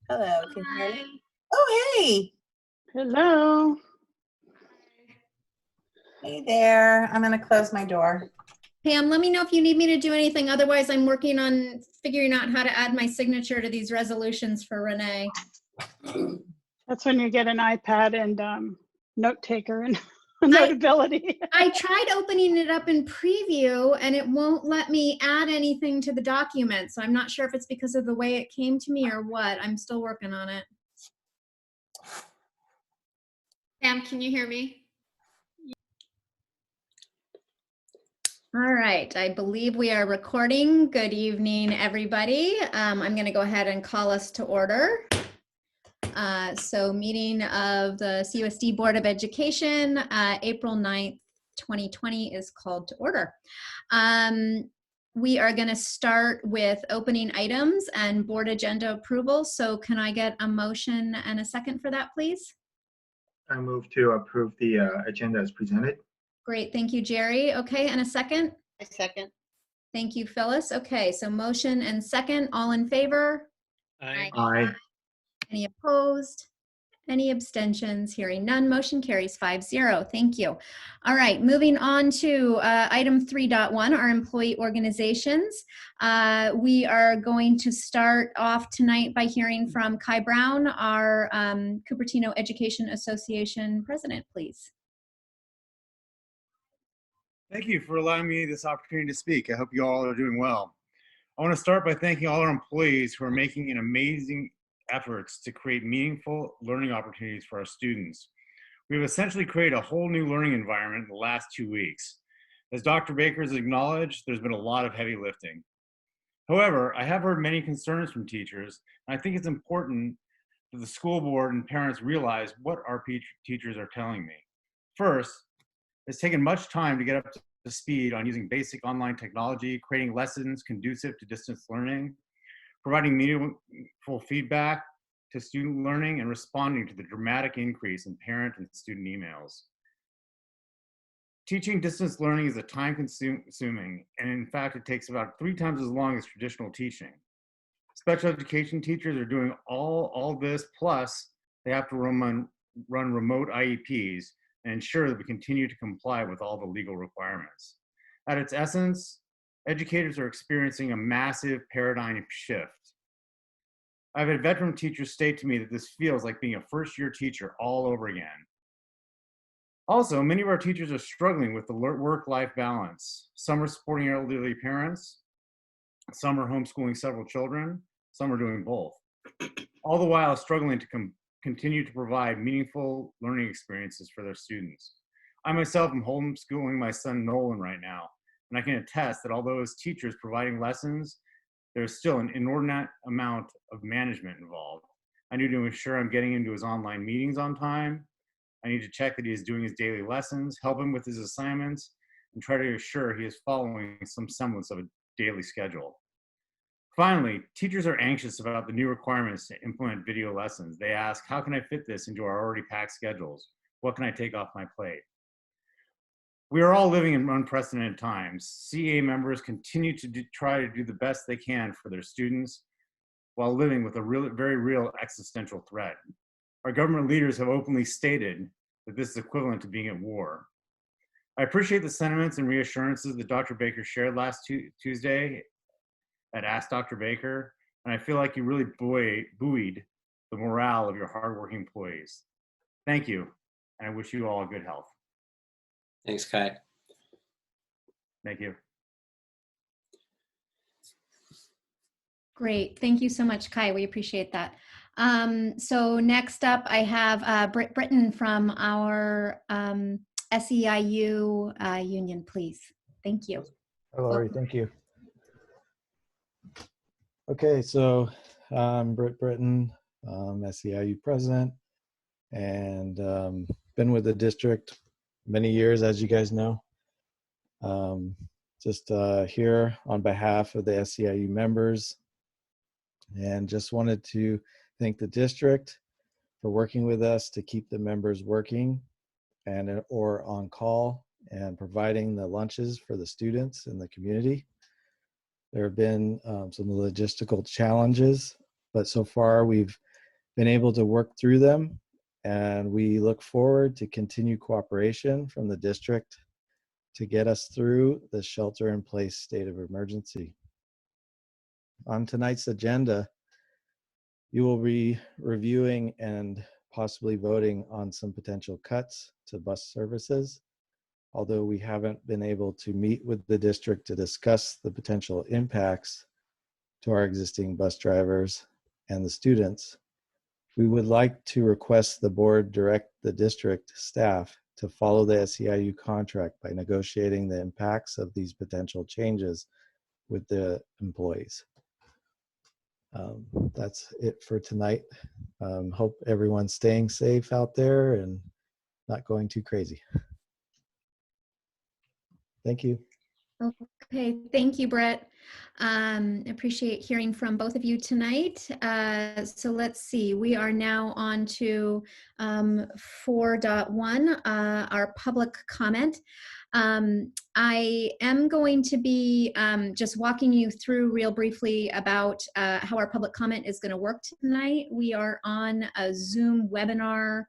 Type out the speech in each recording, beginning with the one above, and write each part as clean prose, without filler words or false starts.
Hello, can you hear Hi. me? Oh, hey. Hello. Hey there. I'm going to close my door. Pam, let me know if you need me to do anything. Otherwise, I'm working on figuring out how to add my signature to these resolutions for Renee. That's when you get an iPad and note taker and Notability. I tried opening it up in preview and it won't let me add anything to the document. So I'm not sure if it's because of the way it came to me or what. I'm still working on it. Pam, can you hear me? All right, I believe we are recording. Good evening, everybody. I'm going to go ahead and call us to order. So meeting of the CUSD Board of Education, April 9th, 2020 is called to order. We are going to start with opening items and board agenda approval. So can I get a motion and a second for that, please? I move to approve the agenda as presented. Great, thank you, Jerry. Okay, and a second? I second. Thank you, Phyllis. Okay, so motion and second, all in favor? Aye. Aye. Any opposed? Any abstentions? Hearing none, motion carries 5-0. Thank you. All right, moving on to item 3.1, our employee organizations. We are going to start off tonight by hearing from Kai Brown, our Cupertino Education Association president, please. Thank you for allowing me this opportunity to speak. I hope you all are doing well. I want to start by thanking all our employees who are making an amazing efforts to create meaningful learning opportunities for our students. We've essentially created a whole new learning environment in the last 2 weeks. As Dr. Baker has acknowledged, there's been a lot of heavy lifting. However, I have heard many concerns from teachers, and I think it's important that the school board and parents realize what our teachers are telling me. First, it's taken much time to get up to speed on using basic online technology, creating lessons conducive to distance learning, providing meaningful feedback to student learning, and responding to the dramatic increase in parent and student emails. Teaching distance learning is a time-consuming, and in fact, it takes about 3 times as long as traditional teaching. Special education teachers are doing all this, plus they have to run remote IEPs and ensure that we continue to comply with all the legal requirements. At its essence, educators are experiencing a massive paradigm shift. I've had veteran teachers state to me that this feels like being a first-year teacher all over again. Also, many of our teachers are struggling with the work-life balance. Some are supporting elderly parents, some are homeschooling several children, some are doing both. All the while struggling to continue to provide meaningful learning experiences for their students. I myself am homeschooling my son Nolan right now, and I can attest that although as teachers providing lessons, there's still an inordinate amount of management involved. I need to ensure I'm getting into his online meetings on time. I need to check that he is doing his daily lessons, help him with his assignments, and try to assure he is following some semblance of a daily schedule. Finally, teachers are anxious about the new requirements to implement video lessons. They ask, how can I fit this into our already packed schedules? What can I take off my plate? We are all living in unprecedented times. CA members continue to try to do the best they can for their students while living with a very real existential threat. Our government leaders have openly stated that this is equivalent to being at war. I appreciate the sentiments and reassurances that Dr. Baker shared last Tuesday at Ask Dr. Baker, and I feel like you really buoyed the morale of your hardworking employees. Thank you, and I wish you all good health. Thanks, Kai. Thank you. Great, thank you so much, Kai. We appreciate that. So next up, I have Britt Britton from our SEIU union, please. Thank you. Hello, Lori, thank you. Okay, so I'm Britt Britton, SEIU president, and been with the district many years, as you guys know. Just here on behalf of the SEIU members, and just wanted to thank the district for working with us to keep the members working and or on call and providing the lunches for the students in the community. There have been some logistical challenges, but so far we've been able to work through them, and we look forward to continued cooperation from the district to get us through the shelter-in-place state of emergency. On tonight's agenda, you will be reviewing and possibly voting on some potential cuts to bus services. Although we haven't been able to meet with the district to discuss the potential impacts to our existing bus drivers and the students, we would like to request the board direct the district staff to follow the SEIU contract by negotiating the impacts of these potential changes with the employees. That's it for tonight. Hope everyone's staying safe out there and not going too crazy. Thank you. Okay, thank you, Brett. Appreciate hearing from both of you tonight. So let's see, we are now on to 4.1, our public comment. I am going to be just walking you through real briefly about how our public comment is going to work tonight. We are on a Zoom webinar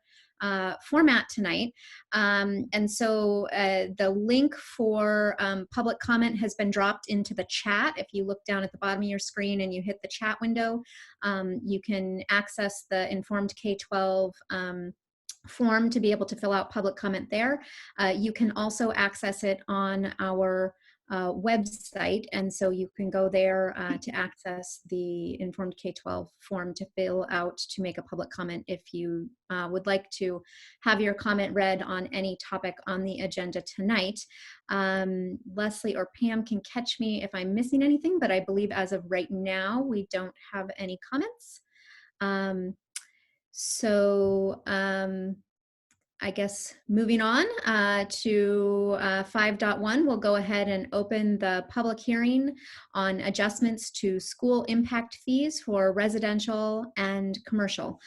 format tonight. And so the link for public comment has been dropped into the chat. If you look down at the bottom of your screen and you hit the chat window, you can access the Informed K-12 form to be able to fill out public comment there. You can also access it on our website, and so you can go there to access the Informed K-12 form to fill out to make a public comment if you would like to have your comment read on any topic on the agenda tonight. Leslie or Pam can catch me if I'm missing anything, but I believe as of right now we don't have any comments. I guess moving on to 5.1, we'll go ahead and open the public hearing on adjustments to school impact fees for residential and commercial.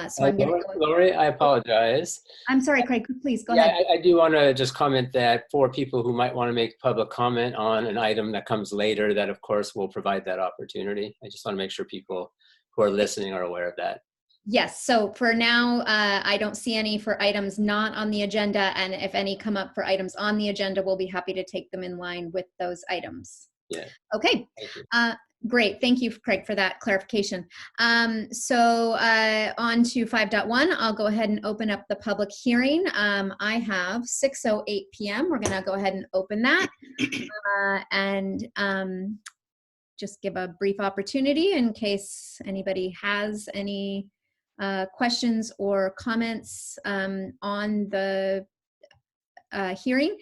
So I'm going to go. Lori, I apologize. I'm sorry, Craig, please go Yeah, ahead. I do want to just comment that for people who might want to make public comment on an item that comes later, that of course will provide that opportunity. I just want to make sure people who are listening are aware of that. Yes, so for now, I don't see any for items not on the agenda, and if any come up for items on the agenda, we'll be happy to take them in line with those items. Yeah. Okay, great. Thank you, Craig, for that clarification. So on to 5.1, I'll go ahead and open up the public hearing. I have 6:08 p.m. We're going to go ahead and open that. Just give a brief opportunity in case anybody has any questions or comments on the hearing.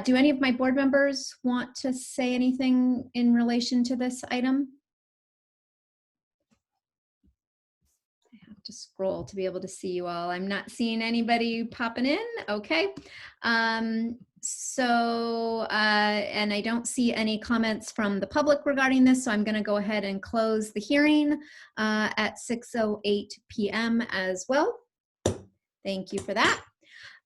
Do any of my board members want to say anything in relation to this item? I have to scroll to be able to see you all. I'm not seeing anybody popping in. Okay. And I don't see any comments from the public regarding this, so I'm going to go ahead and close the hearing at 6:08 p.m. as well. Thank you for that.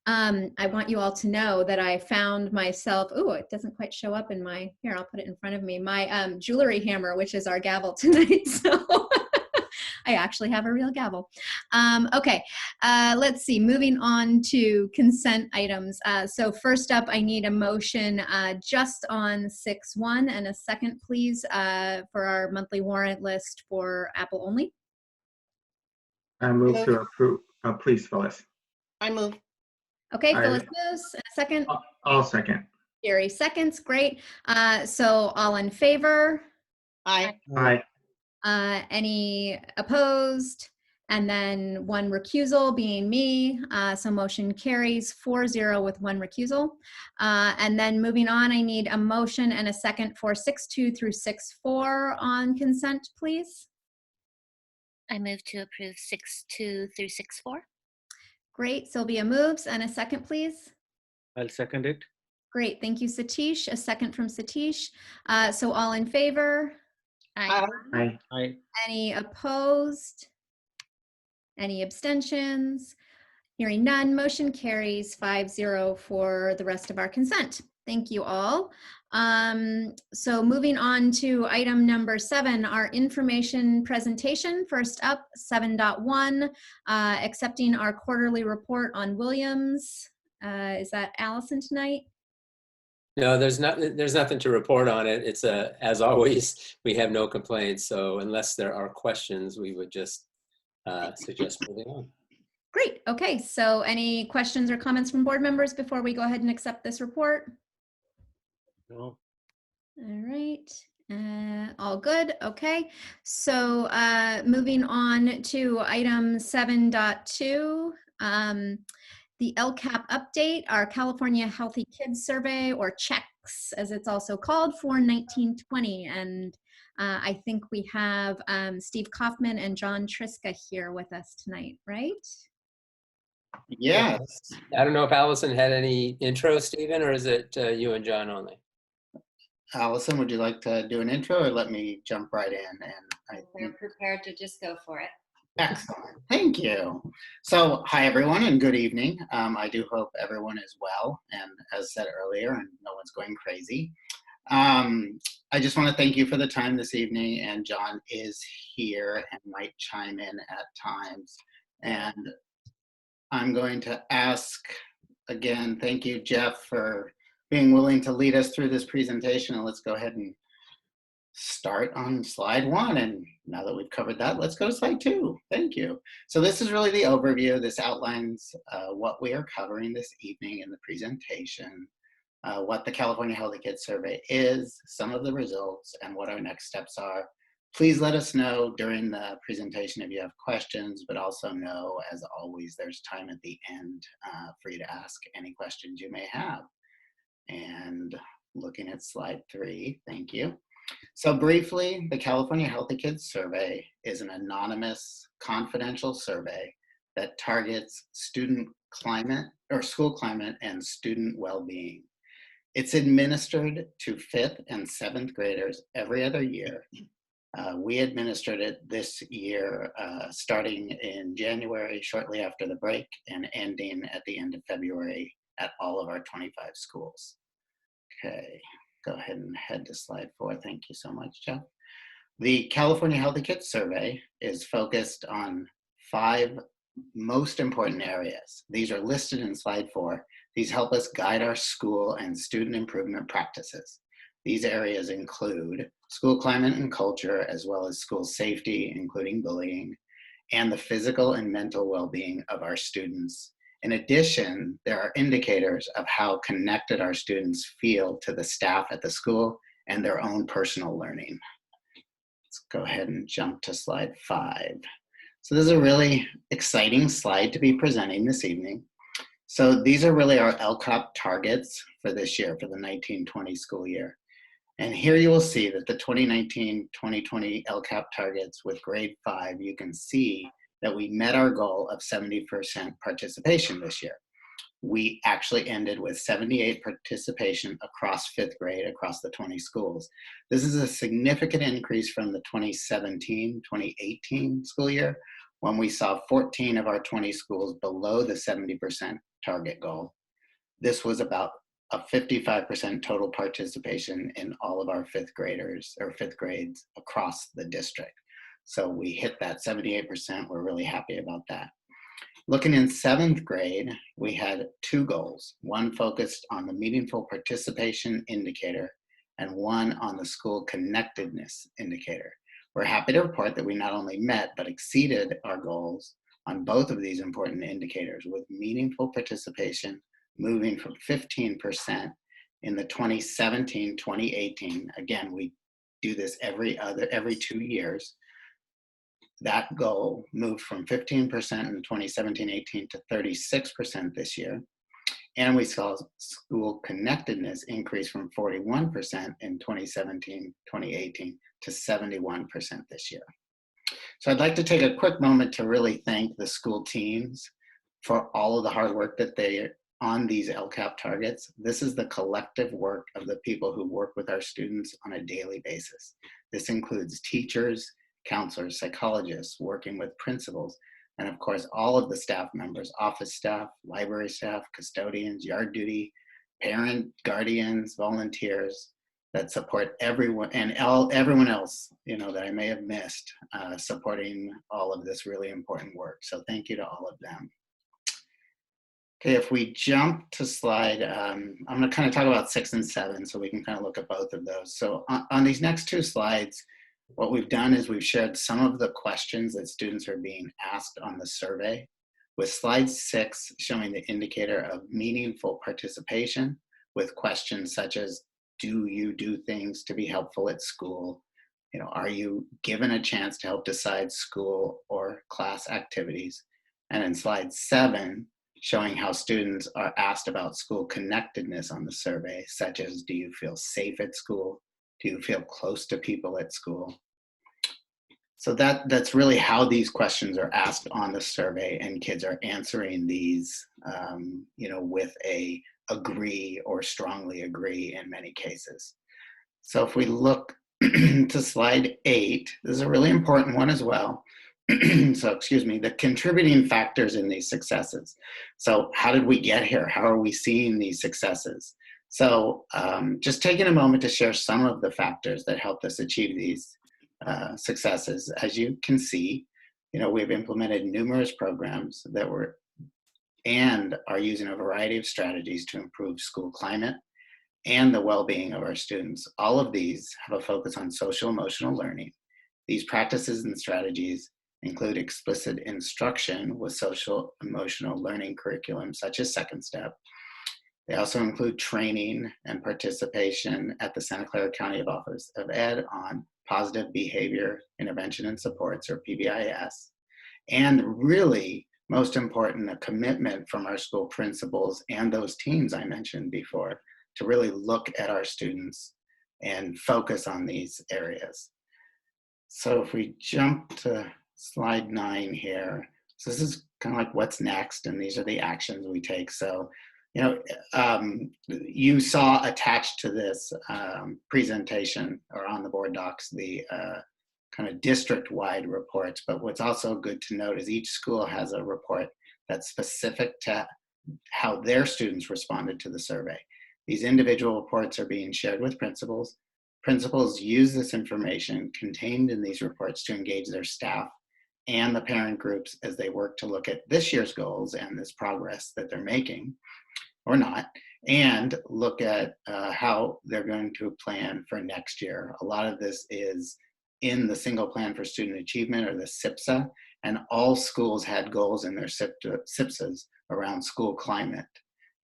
I want you all to know that I found myself, oh, it doesn't quite show up in my, here, I'll put it in front of me, my jewelry hammer, which is our gavel tonight. So I actually have a real gavel. Okay, let's see, moving on to consent items. So first up, I need a motion just on 6.1 and a second, please, for our monthly warrant list for Apple only. I move to approve. Please, Phyllis. I move. Okay, Aye. Phyllis moves, and a second. I'll second. Gary seconds, great. So all in favor? Aye. Aye. Any opposed? And then one recusal being me. So motion carries 4-0 with one recusal. And then moving on, I need a motion and a second for 6.2 through 6.4 on consent, please. I move to approve 6.2 through 6.4. Great, Sylvia moves, and a second, please. I'll second it. Great, thank you, Satish. A second from Satish. So all in favor? Aye. Aye. Aye. Any opposed? Any abstentions? Hearing none, motion carries 5-0 for the rest of our consent. Thank you all. So moving on to item number 7, our information presentation. First up, 7.1, accepting our quarterly report on Williams. Is that Allison tonight? No, there's nothing to report on it. It's as always, we have no complaints. So unless there are questions, we would just suggest moving on. Great. Okay. So any questions or comments from board members before we go ahead and accept this report? No. All right. All good. Okay. So moving on to item 7.2, the LCAP update, our California Healthy Kids Survey, or CHECS as it's also called, for 1920. And I think we have Steve Kaufman and John Triska here with us tonight, right? Yes. I don't know if Allison had any intro, Stephen, or is it you and John only? Allison, would you like to do an intro or let me jump right in? And We're prepared to just go for it. Excellent. Thank you. So, hi, everyone, and good evening. I do hope everyone is well, and as said earlier, and no one's going crazy. I just want to thank you for the time this evening, and John is here and might chime in at times. And I'm going to ask, again, thank you, Jeff, for being willing to lead us through this presentation. And let's go ahead and start on slide 1. And now that we've covered that, let's go to slide 2. Thank you. So this is really the overview. This outlines what we are covering this evening in the presentation, what the California Healthy Kids Survey is, some of the results, and what our next steps are. Please let us know during the presentation if you have questions, but also know, as always, there's time at the end for you to ask any questions you may have. And looking at slide 3, thank you. So briefly, the California Healthy Kids Survey is an anonymous, confidential survey that targets student climate or school climate and student well-being. It's administered to 5th and 7th graders every other year. We administered it this year, starting in January, shortly after the break, and ending at the end of February at all of our 25 schools. Okay, go ahead and head to slide 4. Thank you so much, Jeff. The California Healthy Kids Survey is focused on 5 most important areas. These are listed in slide 4. These help us guide our school and student improvement practices. These areas include school climate and culture, as well as school safety, including bullying, and the physical and mental well-being of our students. In addition, there are indicators of how connected our students feel to the staff at the school and their own personal learning. Let's go ahead and jump to slide 5. So this is a really exciting slide to be presenting this evening. So these are really our LCAP targets for this year, for the 1920 school year. And here you will see that the 2019-2020 LCAP targets with grade 5, you can see that we met our goal of 70% participation this year. We actually ended with 78 participation across 5th grade, across the 20 schools. This is a significant increase from the 2017-2018 school year, when we saw 14 of our 20 schools below the 70% target goal. This was about a 55% total participation in all of our 5th graders or 5th grades across the district. So we hit that 78%. We're really happy about that. Looking in 7th grade, we had 2 goals, one focused on the meaningful participation indicator and one on the school connectedness indicator. We're happy to report that we not only met, but exceeded our goals on both of these important indicators, with meaningful participation moving from 15% in the 2017-2018. Again, we do this every 2 years. That goal moved from 15% in 2017-18 to 36% this year. And we saw school connectedness increase from 41% in 2017-2018 to 71% this year. So I'd like to take a quick moment to really thank the school teams for all of the hard work that they on these LCAP targets. This is the collective work of the people who work with our students on a daily basis. This includes teachers, counselors, psychologists, working with principals. and of course, all of the staff members, office staff, library staff, custodians, yard duty, parent, guardians, volunteers that support everyone and everyone else, that I may have missed, supporting all of this really important work. So thank you to all of them. Okay, if we jump to slide, I'm going to kind of talk about 6 and 7 so we can kind of look at both of those. So on these next 2 slides, what we've done is we've shared some of the questions that students are being asked on the survey, with slide 6 showing the indicator of meaningful participation with questions such as, do you do things to be helpful at school? Are you given a chance to help decide school or class activities? And in slide 7, showing how students are asked about school connectedness on the survey, such as, do you feel safe at school? Do you feel close to people at school? So that's really how these questions are asked on the survey, and kids are answering these, with a agree or strongly agree in many cases. So if we look to slide 8, this is a really important one as well. So, excuse me, the contributing factors in these successes. So how did we get here? How are we seeing these successes? So just taking a moment to share some of the factors that helped us achieve these successes. As you can see, we've implemented numerous programs that were and are using a variety of strategies to improve school climate and the well-being of our students. All of these have a focus on social emotional learning. These practices and strategies include explicit instruction with social emotional learning curriculum such as Second Step. They also include training and participation at the Santa Clara County Office of Ed on positive behavior intervention and supports, or PBIS. And really, most important, a commitment from our school principals and those teams I mentioned before to really look at our students and focus on these areas. So if we jump to slide 9 here, so this is kind of like what's next, and these are the actions we take. So, you saw attached to this presentation or on the board docs the kind of district-wide reports, but what's also good to note is each school has a report that's specific to how their students responded to the survey. These individual reports are being shared with principals. Principals use this information contained in these reports to engage their staff and the parent groups as they work to look at this year's goals and this progress that they're making, or not, and look at how they're going to plan for next year. A lot of this is in the single plan for student achievement, or the SIPSA, and all schools had goals in their SIPSAs around school climate.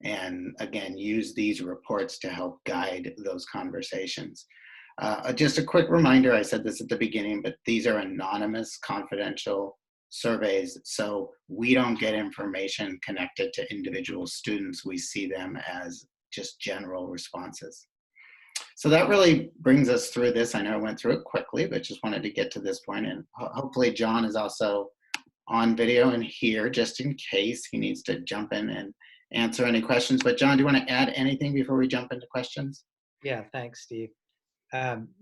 And again, use these reports to help guide those conversations. Just a quick reminder, I said this at the beginning, but these are anonymous, confidential surveys, so we don't get information connected to individual students. We see them as just general responses. So that really brings us through this. I know I went through it quickly, but just wanted to get to this point, and hopefully John is also on video and here just in case he needs to jump in and answer any questions. But John, do you want to add anything before we jump into questions? Yeah, thanks, Steve.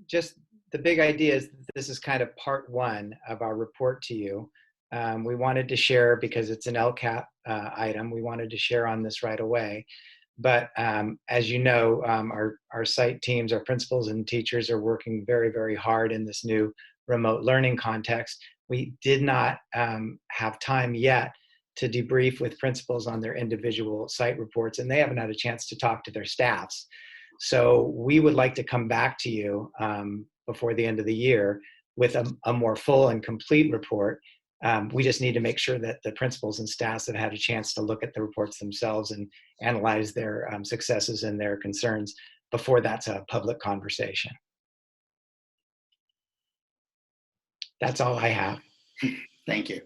Just the big idea is this is kind of part 1 of our report to you. We wanted to share, because it's an LCAP item, we wanted to share on this right away. But as you know, our site teams, our principals and teachers are working very, very hard in this new remote learning context. We did not have time yet to debrief with principals on their individual site reports, and they haven't had a chance to talk to their staffs. So we would like to come back to you before the end of the year with a more full and complete report. We just need to make sure that the principals and staffs have had a chance to look at the reports themselves and analyze their successes and their concerns before that's a public conversation. That's all I have. Thank you.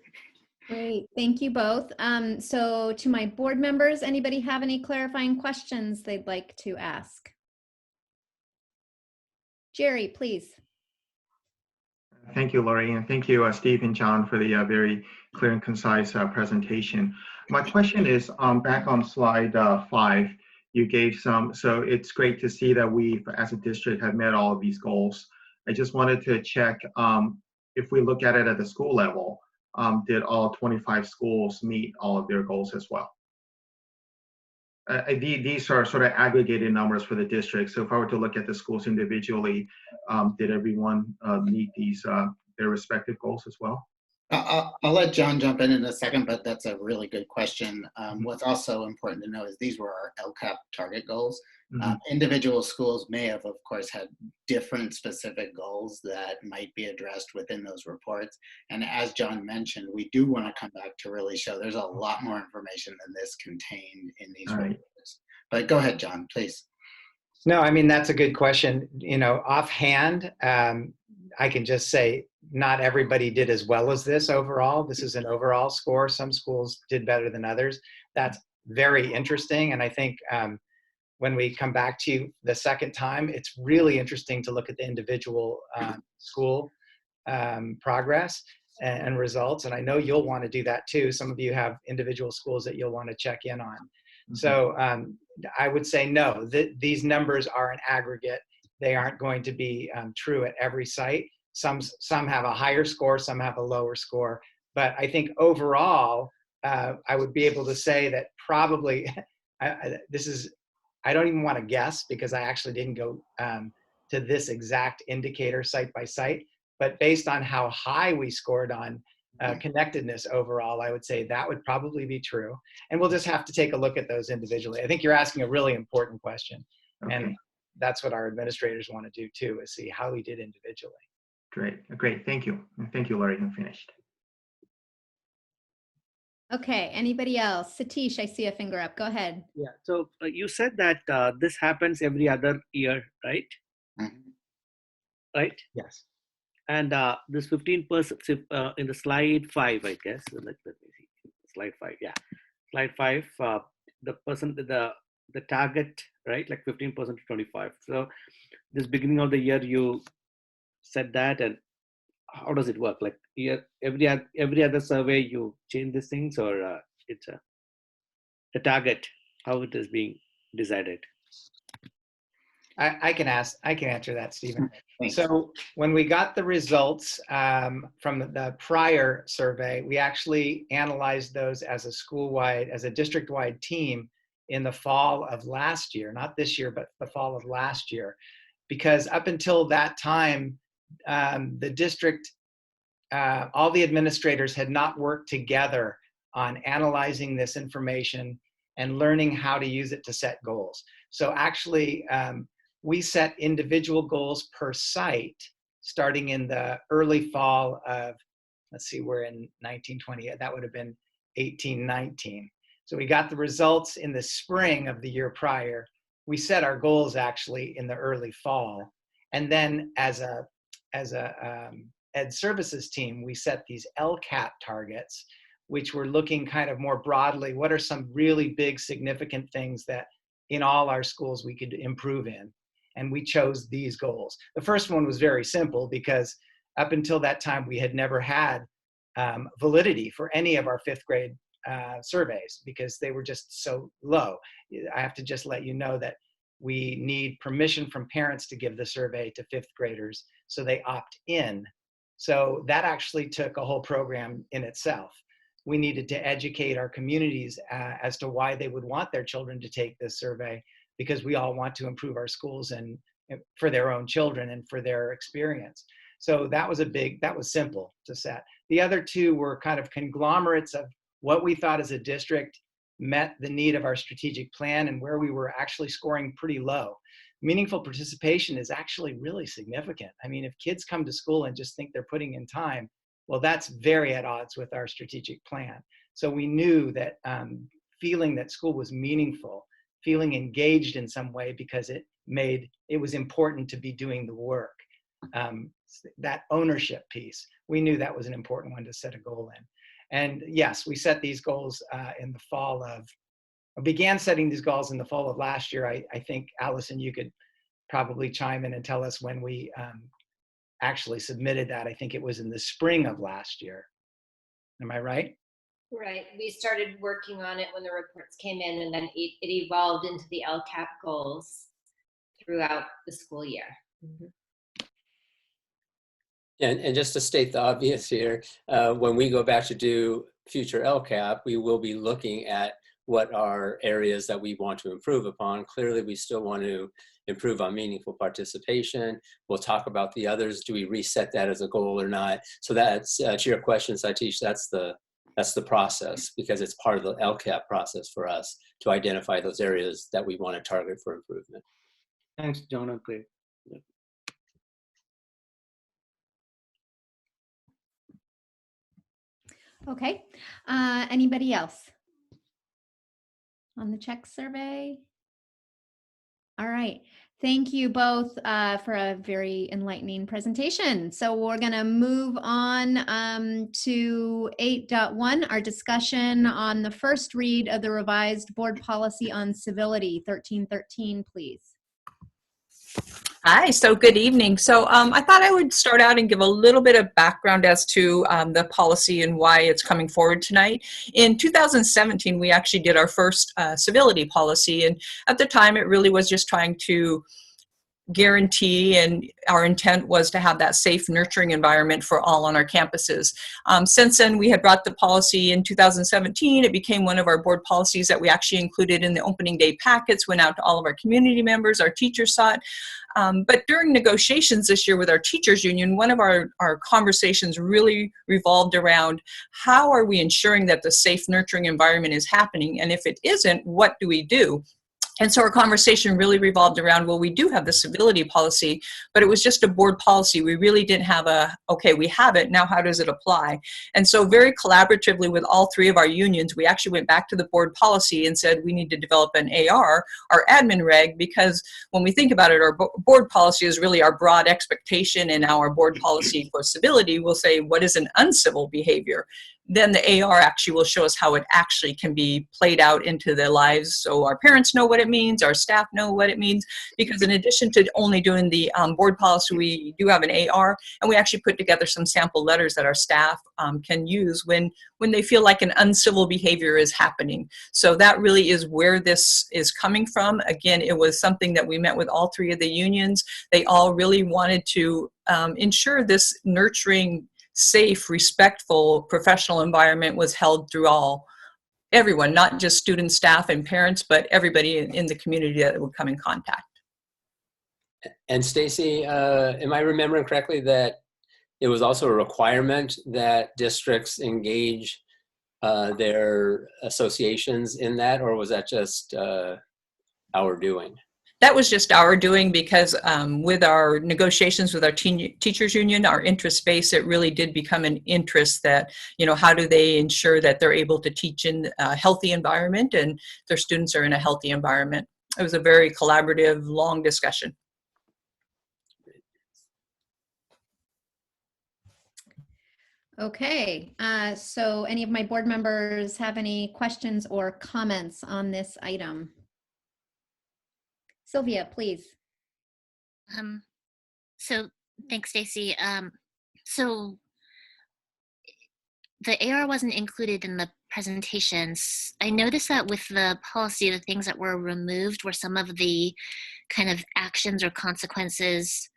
Great, thank you both. So to my board members, anybody have any clarifying questions they'd like to ask? Jerry, please. Thank you, Lori, and thank you, Steve and John, for the very clear and concise presentation. My question is, back on slide 5, you gave some, so it's great to see that we, as a district, have met all of these goals. I just wanted to check if we look at it at the school level, did all 25 schools meet all of their goals as well? These are sort of aggregated numbers for the district. So if I were to look at the schools individually, did everyone meet these their respective goals as well? I'll let John jump in a second, but that's a really good question. What's also important to know is these were our LCAP target goals. Individual schools may have, of course, had different specific goals that might be addressed within those reports. And as John mentioned, we do want to come back to really show there's a lot more information than this contained in these reports. But go ahead, John, please. No, I mean, that's a good question. You know, offhand, I can just say not everybody did as well as this overall. This is an overall score. Some schools did better than others. That's very interesting. And I think when we come back to you the second time, it's really interesting to look at the individual school progress and results. And I know you'll want to do that too. Some of you have individual schools that you'll want to check in on. So I would say no, these numbers are an aggregate. They aren't going to be true at every site. Some have a higher score, some have a lower score. But I think overall, I would be able to say that probably, I don't even want to guess because I actually didn't go to this exact indicator site by site. But based on how high we scored on connectedness overall, I would say that would probably be true. And we'll just have to take a look at those individually. I think you're asking a really important question. Okay. And that's what our administrators want to do too, is see how we did individually. Great. Thank you. Thank you, Laurie. I'm finished. Okay, anybody else? Satish, I see a finger up. Go ahead. Yeah, so you said that this happens every other year, right? Right? Yes. And this 15% in the slide 5, I guess. Let me see. Slide 5, yeah. Slide 5, the target, right? Like 15% to 25. So this beginning of the year, you said that, and how does it work? Like every other survey, you change these things, or it's the target, how it is being decided? I can answer that, Stephen. So when we got the results from the prior survey, we actually analyzed those as a district-wide team in the fall of last year, not this year, but the fall of last year. Because up until that time, the district, all the administrators had not worked together on analyzing this information and learning how to use it to set goals. So actually, we set individual goals per site starting in the early fall of, let's see, we're in 1920, that would have been 1819. So we got the results in the spring of the year prior. We set our goals actually in the early fall. And then as a ed services team, we set these LCAP targets, which were looking kind of more broadly, what are some really big significant things that in all our schools we could improve in? And we chose these goals. The first one was very simple because up until that time, we had never had validity for any of our 5th grade surveys because they were just so low. I have to just let you know that we need permission from parents to give the survey to 5th graders, so they opt in. So that actually took a whole program in itself. We needed to educate our communities as to why they would want their children to take this survey, because we all want to improve our schools and for their own children and for their experience. So that was simple to set. The other two were kind of conglomerates of what we thought as a district met the need of our strategic plan and where we were actually scoring pretty low. Meaningful participation is actually really significant. I mean, if kids come to school and just think they're putting in time, well, that's very at odds with our strategic plan. So we knew that feeling that school was meaningful, feeling engaged in some way because it was important to be doing the work. That ownership piece, we knew that was an important one to set a goal in. And yes, we set these goals in the fall of, began setting these goals in the fall of last year. I think, Allison, you could probably chime in and tell us when we actually submitted that. I think it was in the spring of last year. Am I right? Right. We started working on it when the reports came in, and then it evolved into the LCAP goals throughout the school year. And just to state the obvious here, when we go back to do future LCAP, we will be looking at what are areas that we want to improve upon. Clearly, we still want to improve on meaningful participation. We'll talk about the others. Do we reset that as a goal or not? So that's, to your question, Satish, that's the process, because it's part of the LCAP process for us to identify those areas that we want to target for improvement. Thanks, John. Okay. Yep. Okay. Anybody else on the check survey? All right. Thank you both for a very enlightening presentation. So we're going to move on to 8.1, our discussion on the first read of the revised board policy on civility, 1313, please. Hi, so good evening. So I thought I would start out and give a little bit of background as to the policy and why it's coming forward tonight. In 2017, we actually did our first civility policy, and at the time it really was just trying to guarantee, and our intent was to have that safe, nurturing environment for all on our campuses. Since then, we had brought the policy in 2017. It became one of our board policies that we actually included in the opening day packets, went out to all of our community members, our teachers saw it. But during negotiations this year with our teachers union, one of our conversations really revolved around how are we ensuring that the safe, nurturing environment is happening? And if it isn't, what do we do? And so our conversation really revolved around, well, we do have the civility policy, but it was just a board policy. We really didn't have okay, we have it, now how does it apply? And so very collaboratively with all three of our unions, we actually went back to the board policy and said we need to develop an AR, our admin reg, because when we think about it, our board policy is really our broad expectation, and our board policy for civility will say what is an uncivil behavior. Then the AR actually will show us how it actually can be played out into their lives, so our parents know what it means, our staff know what it means, because in addition to only doing the board policy, we do have an AR, and we actually put together some sample letters that our staff can use when they feel like an uncivil behavior is happening. So that really is where this is coming from. Again, it was something that we met with all three of the unions. They all really wanted to ensure this nurturing, safe, respectful, professional environment was held through everyone, not just students, staff, and parents, but everybody in the community that would come in contact. And Stacy, am I remembering correctly that it was also a requirement that districts engage their associations in that, or was that just our doing? That was just our doing, because with our negotiations with our teachers union, our interest base, it really did become an interest that, how do they ensure that they're able to teach in a healthy environment and their students are in a healthy environment. It was a very collaborative, long discussion. Okay, so any of my board members have any questions or comments on this item? Sylvia, please. So thanks, Stacy. So the AR wasn't included in the presentations. I noticed that with the policy, the things that were removed were some of the kind of actions or consequences,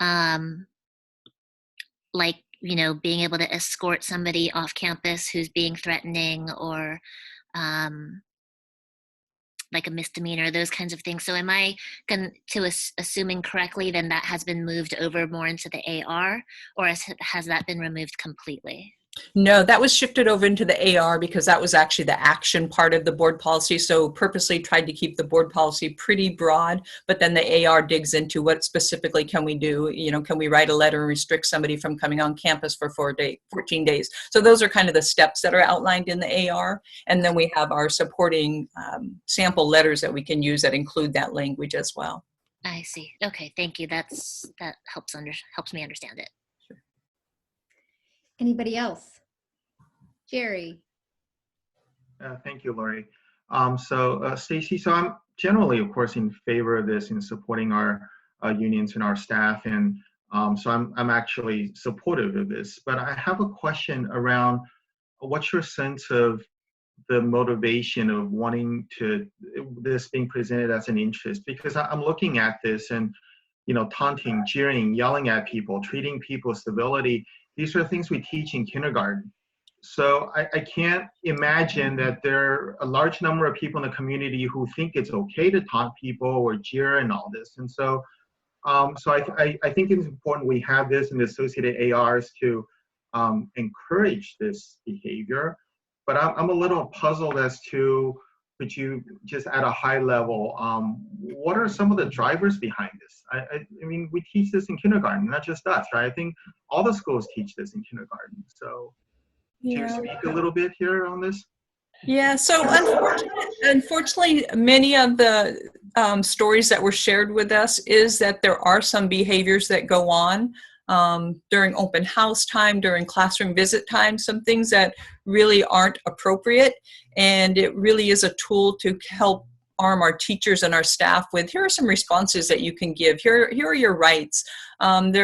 like, being able to escort somebody off campus who's being threatening, or like a misdemeanor, those kinds of things. So am I assuming correctly then that has been moved over more into the AR, or has that been removed completely? No, that was shifted over into the AR because that was actually the action part of the board policy. So purposely tried to keep the board policy pretty broad, but then the AR digs into what specifically can we do? Can we write a letter and restrict somebody from coming on campus for 14 days? So those are kind of the steps that are outlined in the AR. And then we have our supporting sample letters that we can use that include that language as well. I see. Okay, thank you. That helps me understand it. Anybody else? Jerry. Thank you, Lori. Stacy, so I'm generally, of course, in favor of this, in supporting our unions and our staff, and so I'm actually supportive of this. But I have a question around what's your sense of the motivation of wanting this being presented as an interest? Because I'm looking at this, and taunting, jeering, yelling at people, treating people with civility. These are things we teach in kindergarten. So I can't imagine that there are a large number of people in the community who think it's okay to taunt people or jeer and all this. And so, I think it's important we have this and the associated ARs to encourage this behavior. But I'm a little puzzled as to, could you just at a high level, what are some of the drivers behind this? I mean, we teach this in kindergarten, not just us, right? I think all the schools teach this in kindergarten. So can you speak a little bit here on this? Yeah, so unfortunately, many of the stories that were shared with us is that there are some behaviors that go on during open house time, during classroom visit time, some things that really aren't appropriate. And it really is a tool to help arm our teachers and our staff with, here are some responses that you can give. Here are your rights. One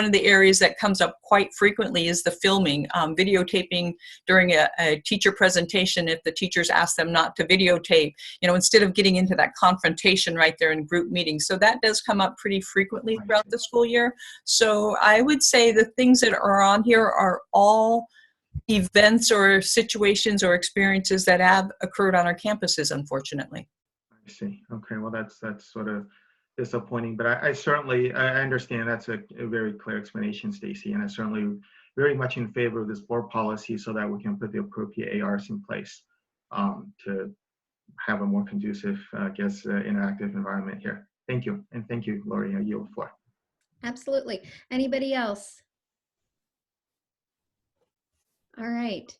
of the areas that comes up quite frequently is the filming, videotaping during a teacher presentation. If the teachers ask them not to videotape, instead of getting into that confrontation right there in group meetings. So that does come up pretty frequently throughout the school year. So I would say the things that are on here are all events or situations or experiences that have occurred on our campuses, unfortunately. I see. Okay, well, that's sort of disappointing, but I certainly, I understand that's a very clear explanation, Stacy, and I certainly very much in favor of this board policy so that we can put the appropriate ARs in place to have a more conducive, interactive environment here. Thank you, and thank you, Lori. I yield the floor. Absolutely. Anybody else? All right.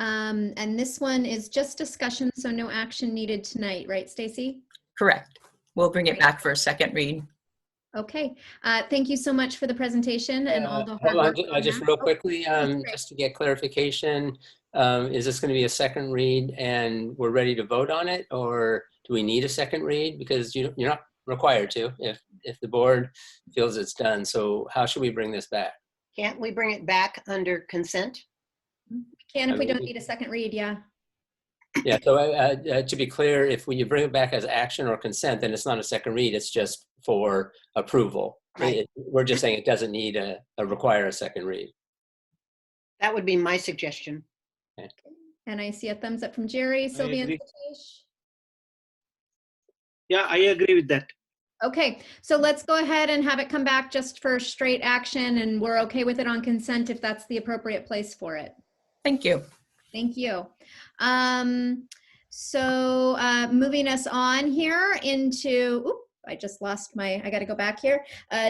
And this one is just discussion, so no action needed tonight, right, Stacy? Correct. We'll bring it back for a second read. Okay. Thank you so much for the presentation and all the hard work. Just real quickly, just to get clarification, is this going to be a second read and we're ready to vote on it, or do we need a second read? Because you're not required to if the board feels it's done. So how should we bring this back? Can't we bring it back under consent? Can if we don't need a second read, yeah. Yeah, so to be clear, if you bring it back as action or consent, then it's not a second read, it's just for approval. Right. We're just saying it doesn't need require a second read. That would be my suggestion. Okay. And I see a thumbs up from Jerry. Sylvia and Satish? Yeah, I agree with that. Okay, so let's go ahead and have it come back just for straight action, and we're okay with it on consent if that's the appropriate place for it. Thank you. Thank you. Moving us on here into, I just lost I got to go back here.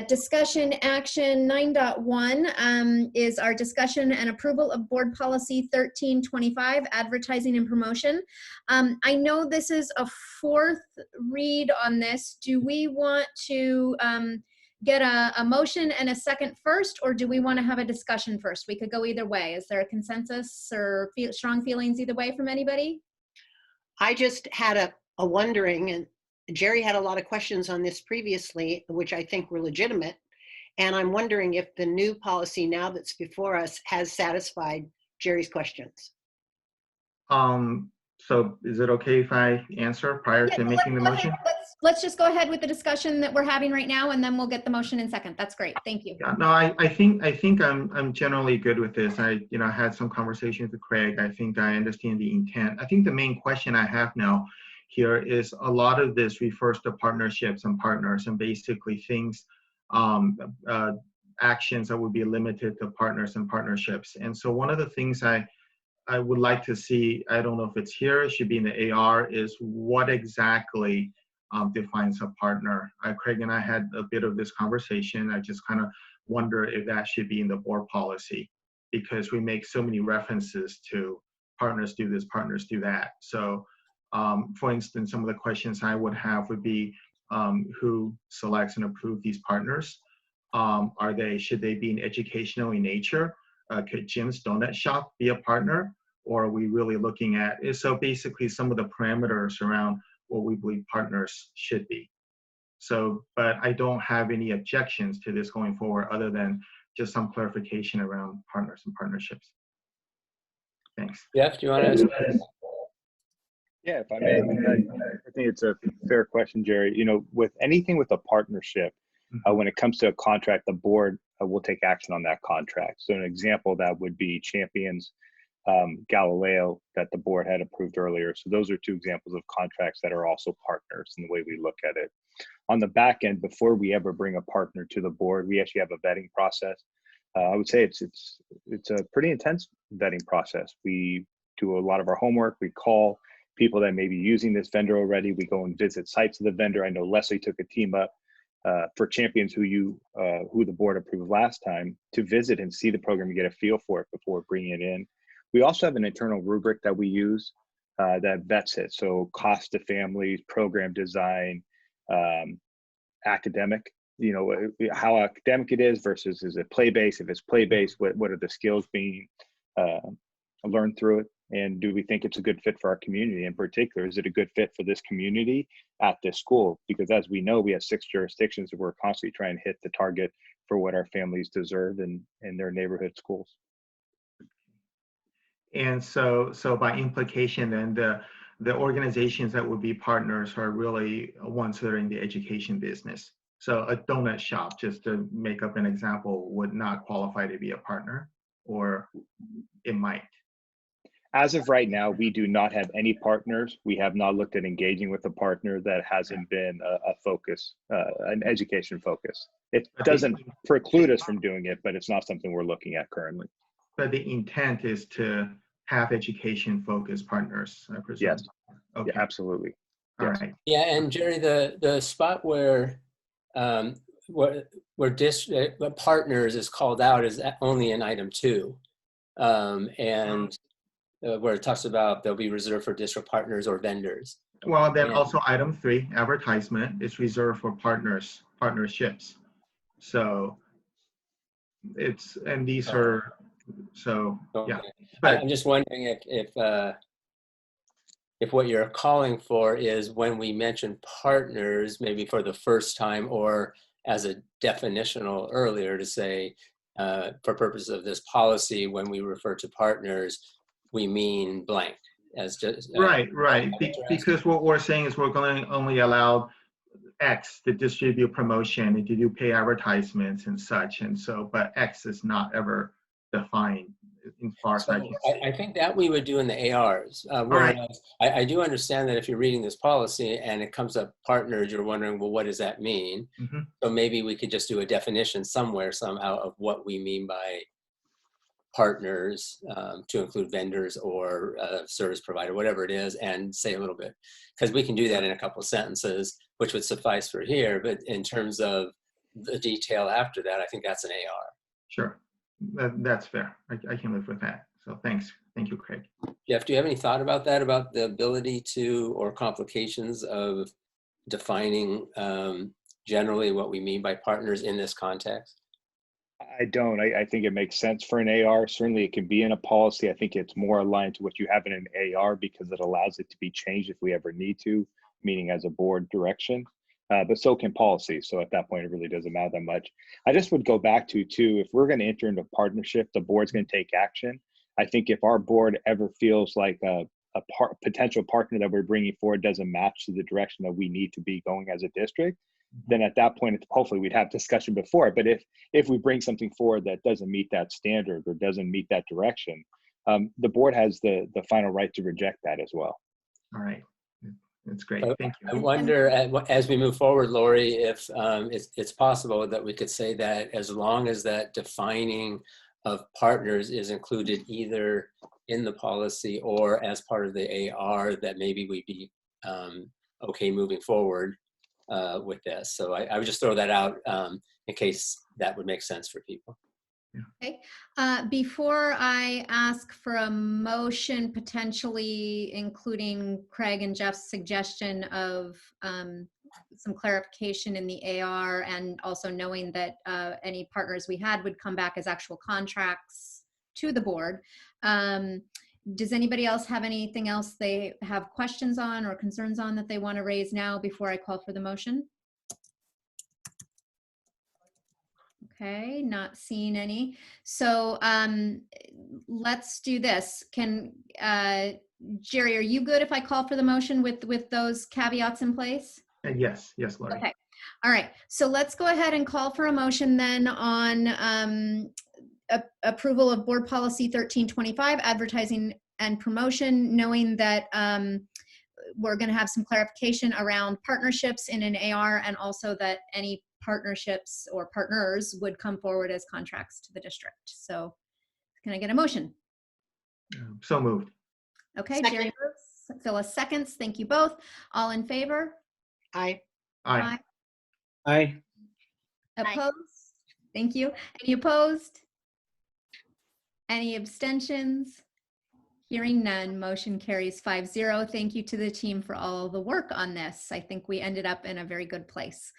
Discussion action 9.1 is our discussion and approval of board policy 1325, advertising and promotion. I know this is a fourth read on this. Do we want to get a motion and a second first, or do we want to have a discussion first? We could go either way. Is there a consensus or strong feelings either way from anybody? I just had a wondering, and Jerry had a lot of questions on this previously, which I think were legitimate. And I'm wondering if the new policy now that's before us has satisfied Jerry's questions. So is it okay if I answer prior to making the motion? Let's just go ahead with the discussion that we're having right now, and then we'll get the motion in second. That's great. Thank you. Yeah, no, I think I'm generally good with this. I had some conversations with Craig. I think I understand the intent. I think the main question I have now here is a lot of this refers to partnerships and partners, and basically things, actions that would be limited to partners and partnerships. And so one of the things I would like to see, I don't know if it's here, it should be in the AR, is what exactly defines a partner. Craig and I had a bit of this conversation. I just kind of wonder if that should be in the board policy, because we make so many references to partners do this, partners do that. So for instance, some of the questions I would have would be who selects and approves these partners? Should they be in educational in nature? Could Jim's Donut Shop be a partner? Or are we really looking at, so basically some of the parameters around what we believe partners should be. So, but I don't have any objections to this going forward other than just some clarification around partners and partnerships. Thanks. Jeff, do you want to? Yeah, if I may, I think it's a fair question, Jerry. With anything with a partnership, When it comes to a contract, the board will take action on that contract. So an example of that would be Champions Galileo that the board had approved earlier. So those are two examples of contracts that are also partners in the way we look at it. On the back end, before we ever bring a partner to the board, we actually have a vetting process. I would say it's a pretty intense vetting process. We do a lot of our homework. We call people that may be using this vendor already. We go and visit sites of the vendor. I know Leslie took a team up for Champions who the board approved last time to visit and see the program and get a feel for it before bringing it in. We also have an internal rubric that we use that vets it. So cost to families, program design, academic, how academic it is versus is it play-based? If it's play-based, what are the skills being learned through it? And do we think it's a good fit for our community in particular? Is it a good fit for this community at this school? Because as we know, we have 6 jurisdictions and we're constantly trying to hit the target for what our families deserve in their neighborhood schools. And so by implication, then the organizations that would be partners are really ones that are in the education business. So a donut shop, just to make up an example, would not qualify to be a partner, or it might. As of right now, we do not have any partners. We have not looked at engaging with a partner that hasn't been a focus, an education focus. It doesn't preclude us from doing it, but it's not something we're looking at currently. But the intent is to have education-focused partners, I presume. Yes. Okay. Yeah, absolutely. All Yes. right. Yeah, and Jerry, the spot where district partners is called out is only in item 2, and where it talks about they'll be reserved for district partners or vendors. Well, then also item 3, advertisement, is reserved for partnerships. So it's, and these are, so yeah. But I'm just wondering if what you're calling for is when we mention partners, maybe for the first time, or as a definitional earlier to say, for purposes of this policy, when we refer to partners, we mean blank. As just right. Because what we're saying is we're going to only allow X to distribute promotion and to do pay advertisements and such, and so, but X is not ever defined in far as I can see. I think that we would do in the ARs. Right. I do understand that if you're reading this policy and it comes up partners, you're wondering, well, what does that mean? Mm-hmm. So maybe we could just do a definition somewhere, somehow, of what we mean by partners, to include vendors or service provider, whatever it is, and say a little bit. Because we can do that in a couple of sentences, which would suffice for here. But in terms of the detail after that, I think that's an AR. Sure. That's fair. I can live with that. So thanks. Thank you, Craig. Jeff, do you have any thought about that, about the ability to, or complications of defining generally what we mean by partners in this context? I don't. I think it makes sense for an AR. Certainly it can be in a policy. I think it's more aligned to what you have in an AR because it allows it to be changed if we ever need to, meaning as a board direction. But so can policy. So at that point, it really doesn't matter that much. I just would go back to, too, if we're going to enter into a partnership, the board's going to take action. I think if our board ever feels like a potential partner that we're bringing forward doesn't match to the direction that we need to be going as a district, then at that point, hopefully we'd have discussion before. But if we bring something forward that doesn't meet that standard or doesn't meet that direction, the board has the final right to reject that as well. All right. That's great. Thank you. I wonder, as we move forward, Lori, if it's possible that we could say that as long as that defining of partners is included either in the policy or as part of the AR, that maybe we'd be okay moving forward with this. So I would just throw that out in case that would make sense for people. Okay. Before I ask for a motion, potentially including Craig and Jeff's suggestion of some clarification in the AR, and also knowing that any partners we had would come back as actual contracts to the board. Does anybody else have anything else they have questions on or concerns on that they want to raise now before I call for the motion? Okay, not seeing any. So let's do this. Jerry, are you good if I call for the motion with those caveats in place? Yes, Lori. Okay. All right, so let's go ahead and call for a motion then on approval of Board Policy 1325, advertising and promotion, knowing that we're going to have some clarification around partnerships in an AR, and also that any partnerships or partners would come forward as contracts to the district. So can I get a motion? So moved. Okay, Second. Jerry moves, Phyllis seconds. Thank you both. All in favor? Aye. Aye. Aye. Opposed? Thank you. Any opposed? Any abstentions? Hearing none, motion carries 5-0. Thank you to the team for all the work on this. I think we ended up in a very good place.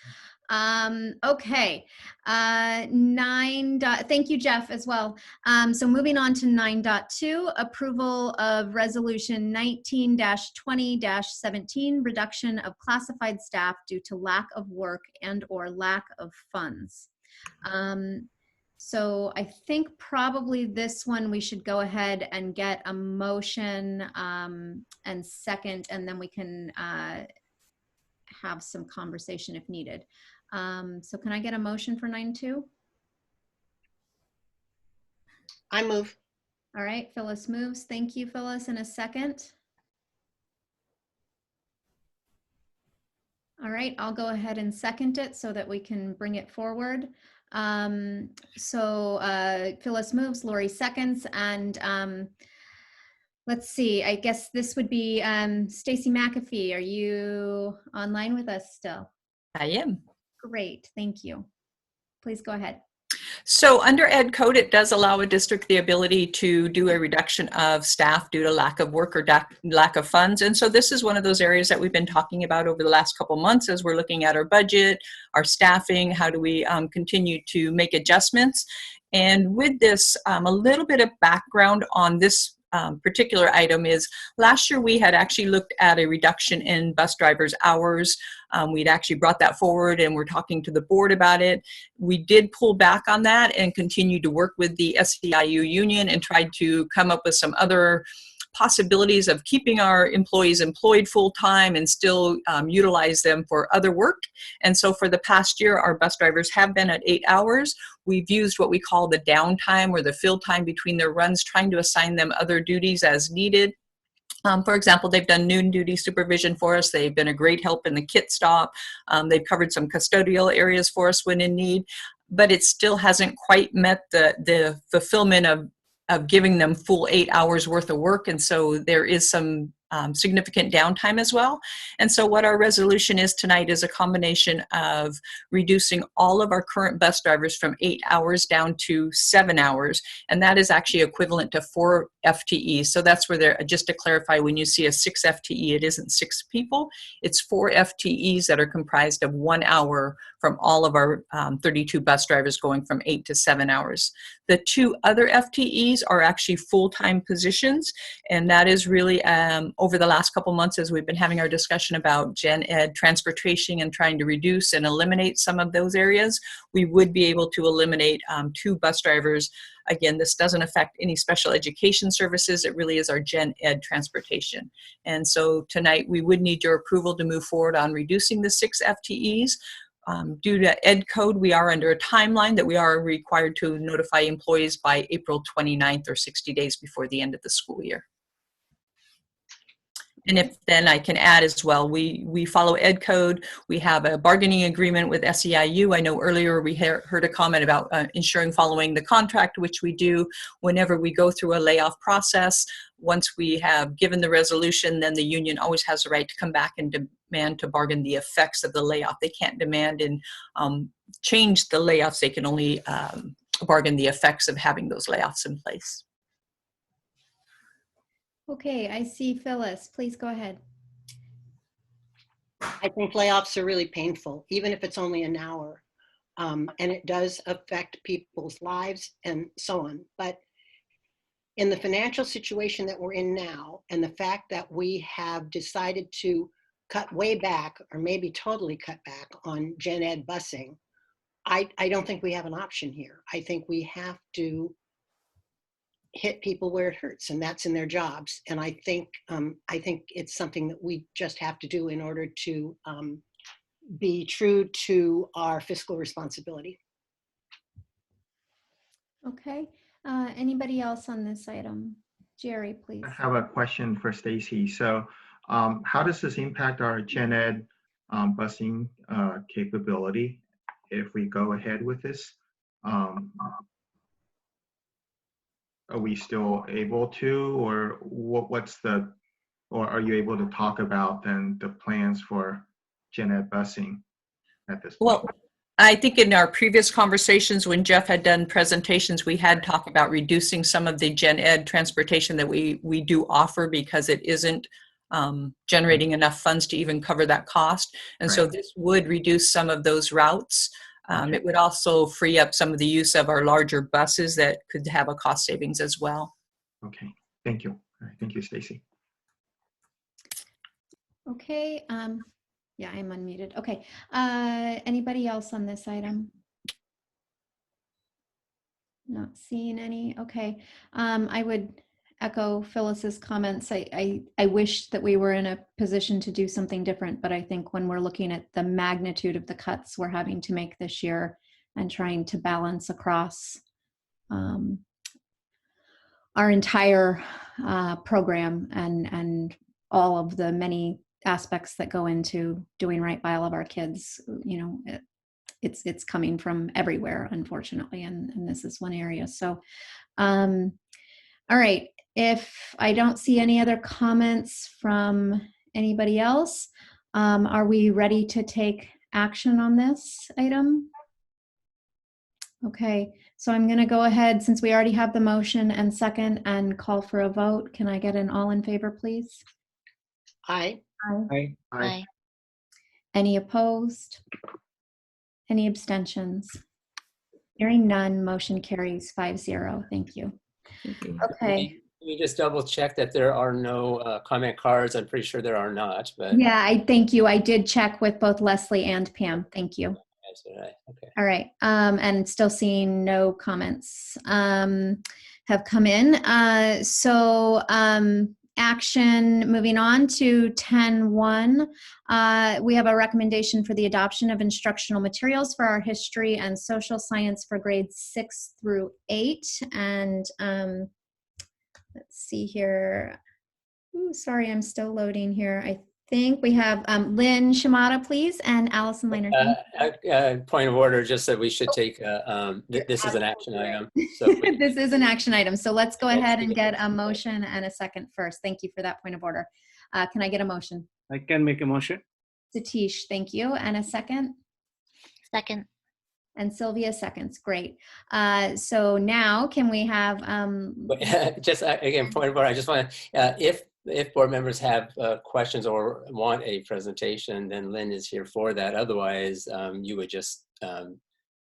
Okay, thank you, Jeff, as well. So moving on to 9.2, approval of resolution 19-20-17, reduction of classified staff due to lack of work and/or lack of funds. So I think probably this one we should go ahead and get a motion and second, and then we can have some conversation if needed. So can I get a motion for 9.2? I move. All right, Phyllis moves. Thank you, Phyllis. In a second. All right, I'll go ahead and second it so that we can bring it forward. Phyllis moves, Lori seconds, and let's see, I guess this would be Stacy McAfee. Are you online with us still? I am. Great, thank you. Please go ahead. So under Ed Code, it does allow a district the ability to do a reduction of staff due to lack of work or lack of funds. And so this is one of those areas that we've been talking about over the last couple months as we're looking at our budget, our staffing, how do we continue to make adjustments. And with this, a little bit of background on this particular item is last year we had actually looked at a reduction in bus drivers' hours. We'd actually brought that forward and we're talking to the board about it. We did pull back on that and continue to work with the SEIU union and tried to come up with some other possibilities of keeping our employees employed full-time and still utilize them for other work. And so for the past year, our bus drivers have been at 8 hours. We've used what we call the downtime or the fill time between their runs, trying to assign them other duties as needed. For example, they've done noon duty supervision for us. They've been a great help in the kit stop. They've covered some custodial areas for us when in need, but it still hasn't quite met the fulfillment of giving them full 8 hours worth of work. And so there is some significant downtime as well. And so what our resolution is tonight is a combination of reducing all of our current bus drivers from 8 hours down to 7 hours. And that is actually equivalent to 4 FTEs. So that's where they're, just to clarify, when you see a 6 FTE, it isn't 6 people, it's 4 FTEs that are comprised of 1 hour from all of our 32 bus drivers going from 8 to 7 hours. The 2 other FTEs are actually full-time positions, and that is really over the last couple months as we've been having our discussion about gen ed transportation and trying to reduce and eliminate some of those areas, we would be able to eliminate 2 bus drivers. Again, this doesn't affect any special education services. It really is our gen ed transportation. And so tonight we would need your approval to move forward on reducing the 6 FTEs. Due to Ed Code, we are under a timeline that we are required to notify employees by April 29th or 60 days before the end of the school year. And if then I can add as well, we follow Ed Code. We have a bargaining agreement with SEIU. I know earlier we heard a comment about ensuring following the contract, which we do whenever we go through a layoff process. Once we have given the resolution, then the union always has the right to come back and demand to bargain the effects of the layoff. They can't demand and change the layoffs. They can only bargain the effects of having those layoffs in place. Okay, I see Phyllis. Please go ahead. I think layoffs are really painful, even if it's only an hour. And it does affect people's lives and so on. But in the financial situation that we're in now, and the fact that we have decided to cut way back, or maybe totally cut back on gen ed busing, I don't think we have an option here. I think we have to hit people where it hurts, and that's in their jobs. And I think it's something that we just have to do in order to be true to our fiscal responsibility. Okay. Anybody else on this item? Jerry, please. I have a question for Stacy. So how does this impact our gen ed busing capability if we go ahead with this? Are we still able to, or or are you able to talk about then the plans for gen ed busing at this point? Well, I think in our previous conversations when Jeff had done presentations, we had talked about reducing some of the gen ed transportation that we do offer because it isn't generating enough funds to even cover that cost. And so this would reduce some of those routes. It would also free up some of the use of our larger buses that could have a cost savings as well. Okay, thank you. All right, thank you, Stacy. Okay. Yeah, I'm unmuted. Okay. Anybody else on this item? Not seeing any. Okay. I would echo Phyllis's comments. I wish that we were in a position to do something different, but I think when we're looking at the magnitude of the cuts we're having to make this year and trying to balance across our entire program and all of the many aspects that go into doing right by all of our kids, you know, it's coming from everywhere, unfortunately, and this is one area. So, all right, if I don't see any other comments from anybody else, are we ready to take action on this item? Okay, so I'm going to go ahead, since we already have the motion and second, and call for a vote. Can I get an all in favor, please? Aye. Aye. Aye. Any opposed? Any abstentions? Hearing none, motion carries 5-0. Thank you. Okay. Can you just double check that there are no comment cards? I'm pretty sure there are not, but. Yeah, I thank you. I did check with both Leslie and Pam. Thank you. Okay. All right. And still seeing no comments have come in. Action, moving on to 10.1. We have a recommendation for the adoption of instructional materials for our history and social science for grades 6 through 8. And let's see here. Ooh, sorry, I'm still loading here. I think we have Lynn Shimada, please, and Allison Lehner. Point of order, just that we should take, this is an action item. So this is an action item. So let's go ahead and get a motion and a second first. Thank you for that point of order. Can I get a motion? I can make a motion. Satish, thank you. And a second? Second. And Sylvia seconds. Great. So now can we have... just again, point of order, I just want to, if board members have questions or want a presentation, then Lynn is here for that. Otherwise, you would just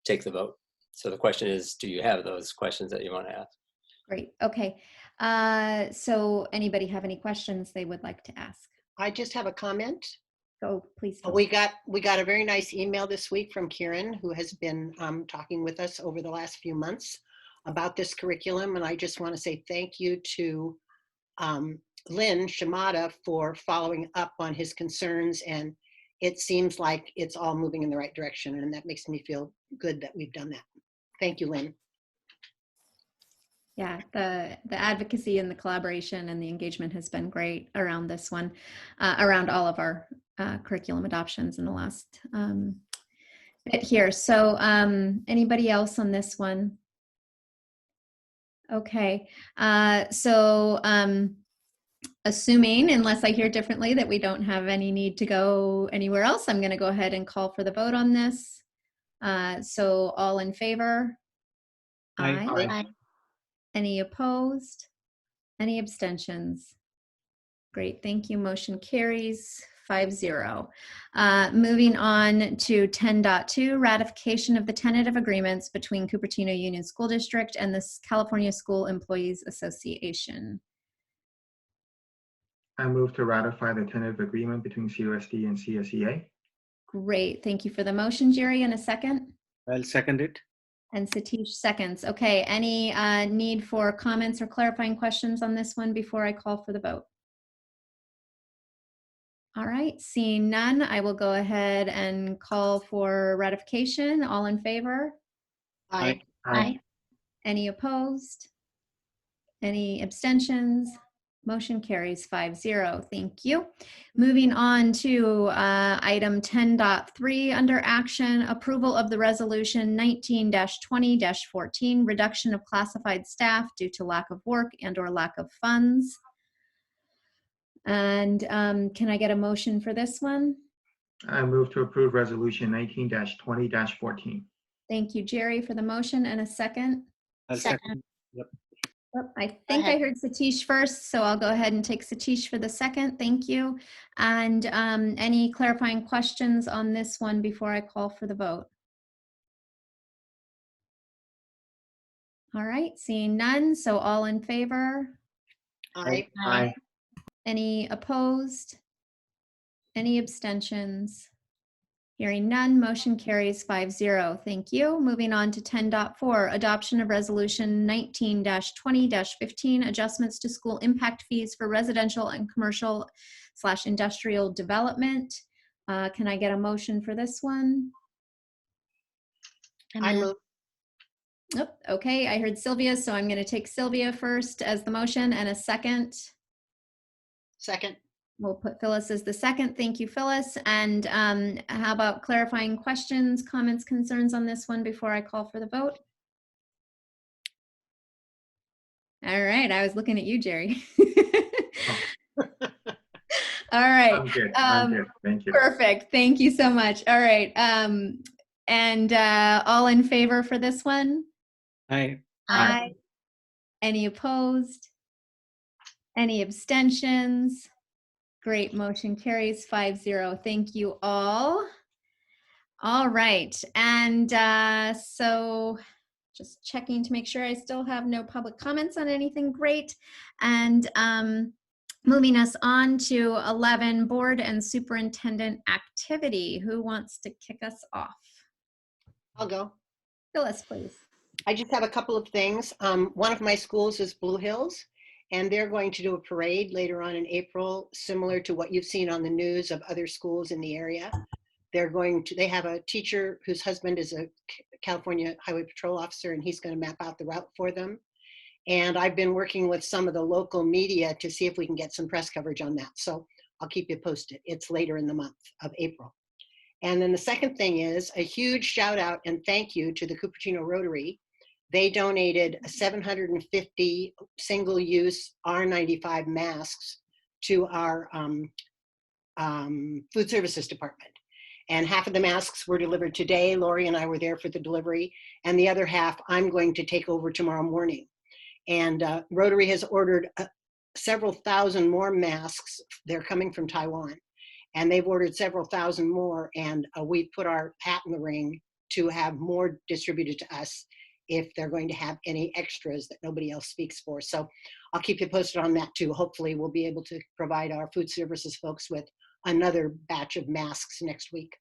take the vote. So the question is, do you have those questions that you want to ask? Great. Okay. So anybody have any questions they would like to ask? I just have a comment. Go, please. We got a very nice email this week from Kieran, who has been talking with us over the last few months about this curriculum. And I just want to say thank you to Lynn Shimada for following up on his concerns, and it seems like it's all moving in the right direction, and that makes me feel good that we've done that. Thank you, Lynn. Yeah, the advocacy and the collaboration and the engagement has been great around this one, around all of our curriculum adoptions in the last bit here. So anybody else on this one? Okay, assuming, unless I hear differently, that we don't have any need to go anywhere else, I'm going to go ahead and call for the vote on this. So all in favor? Aye. Aye. Any opposed? Any abstentions? Great, thank you. Motion carries 5-0. Moving on to 10.2, ratification of the tentative agreements between Cupertino Union School District and the California School Employees Association. I move to ratify the tentative agreement between CUSD and CSEA. Great, thank you for the motion, Jerry. And a second? I'll second it. And Satish seconds. Okay, any need for comments or clarifying questions on this one before I call for the vote? All right, seeing none, I will go ahead and call for ratification. All in favor? Aye. Aye. Any opposed? Any abstentions? Motion carries 5-0. Thank you. Moving on to item 10.3 under action, approval of the resolution 19-20-14, reduction of classified staff due to lack of work and/or lack of funds. And can I get a motion for this one? I move to approve resolution 19-20-14. Thank you, Jerry, for the motion, and a second. I'll Second. second. Yep. Oh, I think I ahead. heard Satish first, so I'll go ahead and take Satish for the second. Thank you. And any clarifying questions on this one before I call for the vote? All right, seeing none, so all in favor? Aye. Aye. Any opposed? Any abstentions? Hearing none, motion carries 5-0. Thank you. Moving on to 10.4, adoption of resolution 19-20-15, adjustments to school impact fees for residential and commercial/industrial development. Can I get a motion for this one? I move. Oh, okay, I heard Sylvia, so I'm going to take Sylvia first as the motion and a second. Second. We'll put Phyllis as the second. Thank you, Phyllis. And how about clarifying questions, comments, concerns on this one before I call for the vote? All right, I was looking at you, Jerry. All right. I'm good. I'm good. Thank you. Perfect. Thank you so much. All right. And all in favor for this one? Aye. Aye. Any opposed? Any abstentions? Great, motion carries 5-0. Thank you all. All right, and so just checking to make sure I still have no public comments on anything. Great. And moving us on to 11, board and superintendent activity. Who wants to kick us off? I'll go. Phyllis, please. I just have a couple of things. One of my schools is Blue Hills, and they're going to do a parade later on in April, similar to what you've seen on the news of other schools in the area. They have a teacher whose husband is a California Highway Patrol officer, and he's going to map out the route for them. And I've been working with some of the local media to see if we can get some press coverage on that. So I'll keep you posted. It's later in the month of April. And then the second thing is a huge shout out and thank you to the Cupertino Rotary. They donated 750 single-use R95 masks to our food services department. And half of the masks were delivered today. Lori and I were there for the delivery. And the other half I'm going to take over tomorrow morning. And Rotary has ordered several thousand more masks. They're coming from Taiwan. And they've ordered several thousand more. And we've put our hat in the ring to have more distributed to us if they're going to have any extras that nobody else speaks for. So I'll keep you posted on that too. Hopefully we'll be able to provide our food services folks with another batch of masks next week.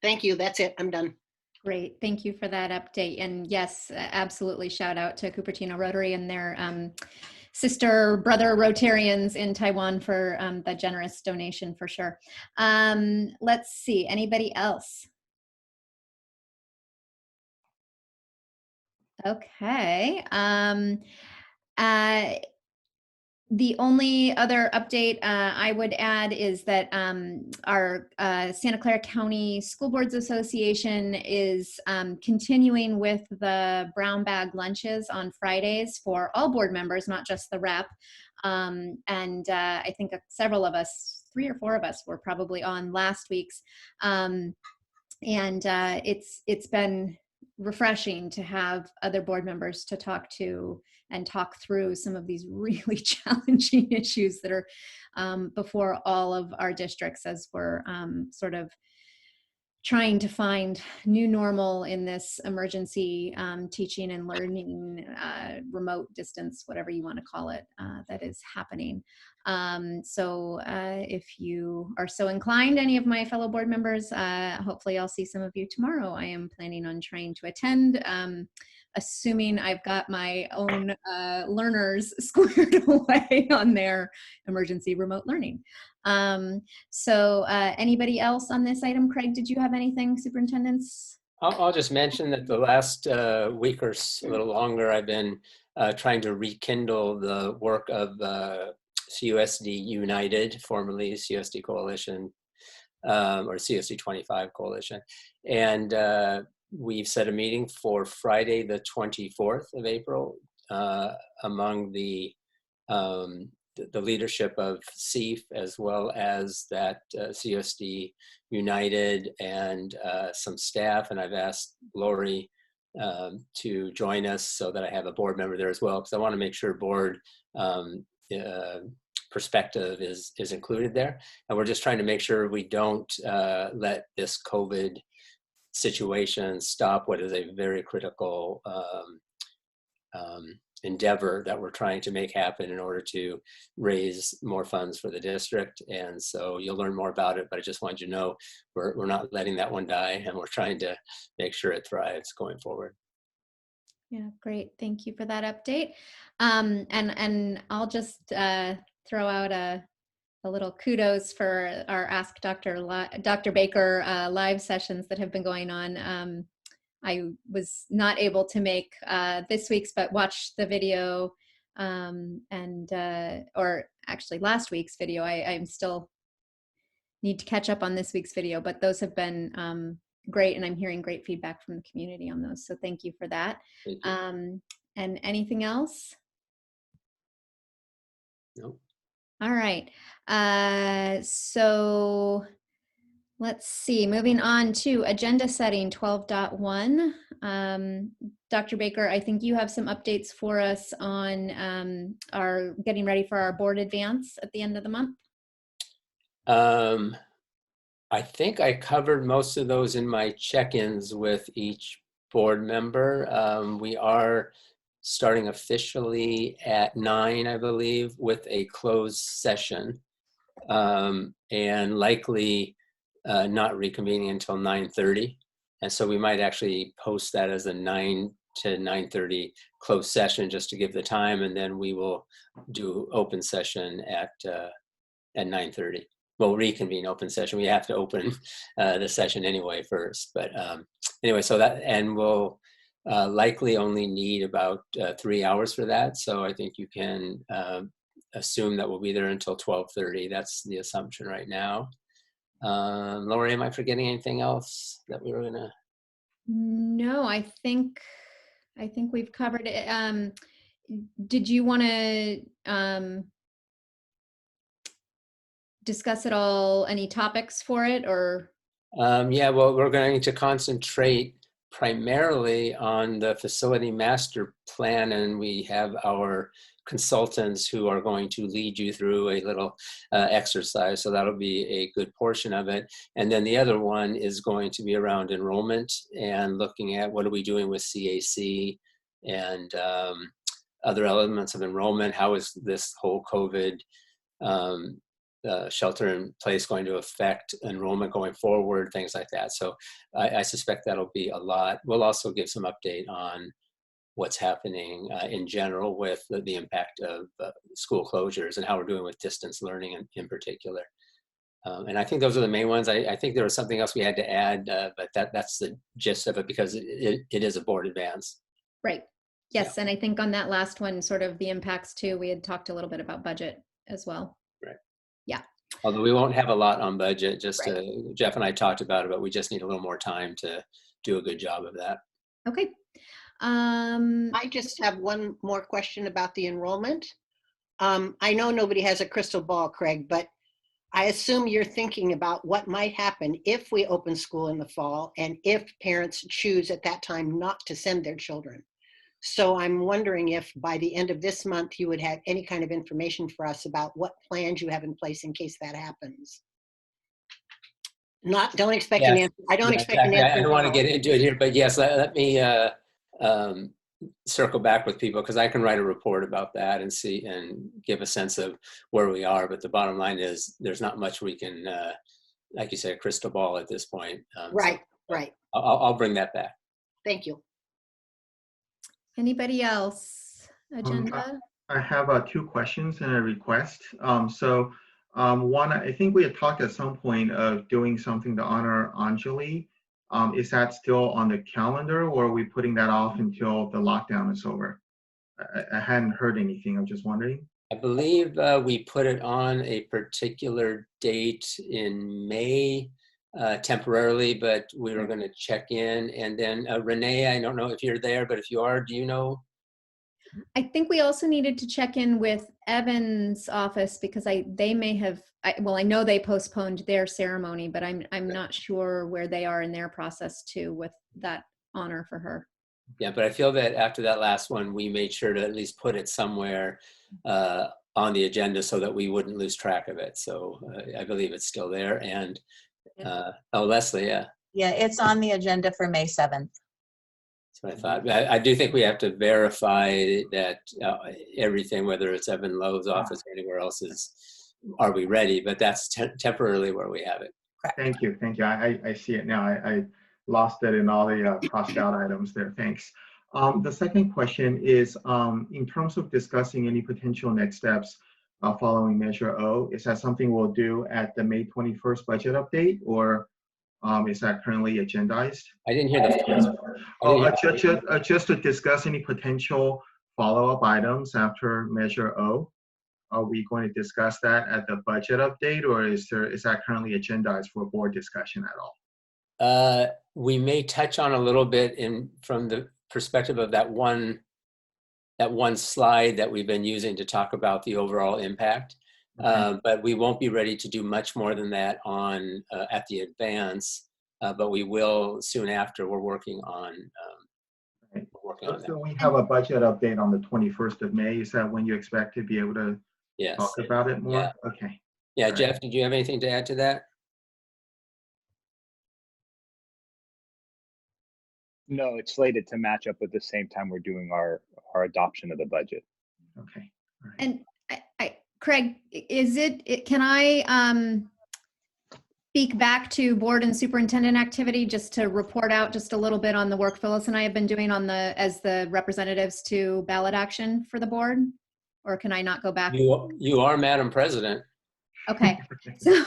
Thank you. That's it. I'm done. Great. Thank you for that update. And yes, absolutely. Shout out to Cupertino Rotary and their sister brother Rotarians in Taiwan for the generous donation for sure. Let's see. Anybody else? Okay. The only other update I would add is that our Santa Clara County School Boards Association is continuing with the brown bag lunches on Fridays for all board members, not just the rep. And I think several of us, 3 or 4 of us, were probably on last week's. And it's been refreshing to have other board members to talk to and talk through some of these really challenging issues that are before all of our districts as we're sort of trying to find new normal in this emergency teaching and learning, remote distance, whatever you want to call it, that is happening. So if you are so inclined, any of my fellow board members, hopefully I'll see some of you tomorrow. I am planning on trying to attend, assuming I've got my own learners squared away on their emergency remote learning. So anybody else on this item? Craig, did you have anything, superintendents? I'll just mention that the last week or a little longer, I've been trying to rekindle the work of CUSD United, formerly CUSD Coalition, or CUSD 25 Coalition. And we've set a meeting for Friday, the 24th of April, among the leadership of CEF, as well as that CUSD United and some staff. And I've asked Lori to join us so that I have a board member there as well, because I want to make sure board perspective is included there. And we're just trying to make sure we don't let this COVID situation stop what is a very critical endeavor that we're trying to make happen in order to raise more funds for the district. And so you'll learn more about it, but I just want you to know we're not letting that one die, and we're trying to make sure it thrives going forward. Yeah, great. Thank you for that update. And I'll just throw out a little kudos for our Ask Dr. Baker live sessions that have been going on. I was not able to make this week's, but watched the video or actually last week's video. I'm still need to catch up on this week's video, but those have been great, and I'm hearing great feedback from the community on those. So thank you for that. Thank you. And anything else? No. All right. So let's see, moving on to agenda setting 12.1. Dr. Baker, I think you have some updates for us on our getting ready for our board advance at the end of the month. I think I covered most of those in my check-ins with each board member. We are starting officially at 9, I believe, with a closed session, and likely not reconvening until 9:30. And so we might actually post that as a 9 to 9:30 closed session just to give the time, and then we will do open session at 9:30. We'll reconvene open session. We have to open the session anyway first, but anyway, so that, and we'll likely only need about 3 hours for that. So I think you can assume that we'll be there until 12:30. That's the assumption right now. Lori, am I forgetting anything else that we were gonna? No, I think we've covered it. Did you want to discuss at all any topics for it, or? Yeah, well, we're going to concentrate primarily on the facility master plan, and we have our consultants who are going to lead you through a little exercise. So that'll be a good portion of it. And then the other one is going to be around enrollment and looking at what are we doing with CAC and other elements of enrollment. How is this whole COVID shelter in place going to affect enrollment going forward, things like that. So I suspect that'll be a lot. We'll also give some update on what's happening in general with the impact of school closures and how we're doing with distance learning in particular. And I think those are the main ones. I think there was something else we had to add, but that's the gist of it, because it is a board advance. Right. Yes. Yeah. And I think on that last one, sort of the impacts too, we had talked a little bit about budget as well. Right. Yeah. Although we won't have a lot on budget, just right. Jeff and I talked about it, but we just need a little more time to do a good job of that. Okay. I just have one more question about the enrollment. I know nobody has a crystal ball, Craig, but I assume you're thinking about what might happen if we open school in the fall and if parents choose at that time not to send their children. So I'm wondering if by the end of this month, you would have any kind of information for us about what plans you have in place in case that happens. Don't expect an answer. I don't expect an answer. I don't want to get into it here, but yes, let me circle back with people because I can write a report about that and see and give a sense of where we are. But the bottom line is there's not much we can, like you said, crystal ball at this point. Right, right. I'll bring that back. Thank you. Anybody else? Agenda? I have 2 questions and a request. One, I think we had talked at some point of doing something to honor Anjali. Is that still on the calendar, or are we putting that off until the lockdown is over? I hadn't heard anything. I'm just wondering. I believe we put it on a particular date in May temporarily, but we were going to check in. And then Renee, I don't know if you're there, but if you are, do you know? I think we also needed to check in with Evan's office because they may have, well, I know they postponed their ceremony, but I'm not sure where they are in their process too with that honor for her. Yeah, but I feel that after that last one, we made sure to at least put it somewhere on the agenda so that we wouldn't lose track of it. So I believe it's still there. And oh, Leslie, yeah. Yeah, it's on the agenda for May 7th. That's what I thought. I do think we have to verify that everything, whether it's Evan Lowe's office or anywhere else, are we ready? But that's temporarily where we have it. Thank you. Thank you. I see it now. I lost it in all the crossed out items there. Thanks. The second question is in terms of discussing any potential next steps following Measure O, is that something we'll do at the May 21st budget update, or is that currently agendized? I didn't hear the first. Just to discuss any potential follow-up items after Measure O. Are we going to discuss that at the budget update, or is that currently agendized for board discussion at all? We may touch on a little bit from the perspective of that one slide that we've been using to talk about the overall impact. Okay. But we won't be ready to do much more than that on at the advance. But we will soon after. We're working on. So we have a budget update on the 21st of May. Is that when you expect to be able to talk about it more? Yeah. Okay. Yeah, all Jeff, right. Did you have anything to add to that? No, it's slated to match up with the same time we're doing our adoption of the budget. Okay. All right. And Craig, can I speak back to board and superintendent activity just to report out just a little bit on the work Phyllis and I have been doing as the representatives to ballot action for the board? Or can I not go back? You are Madam President. Okay. So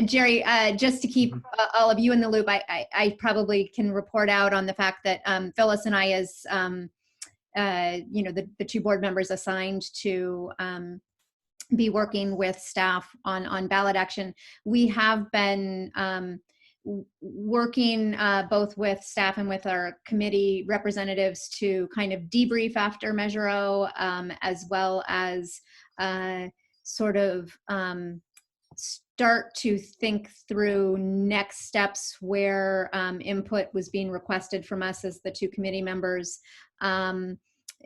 Jerry, just to keep all of you in the loop, I probably can report out on the fact that Phyllis and I, as the 2 board members assigned to be working with staff on ballot action, we have been working both with staff and with our committee representatives to kind of debrief after Measure O, as well as sort of start to think through next steps where input was being requested from us as the 2 committee members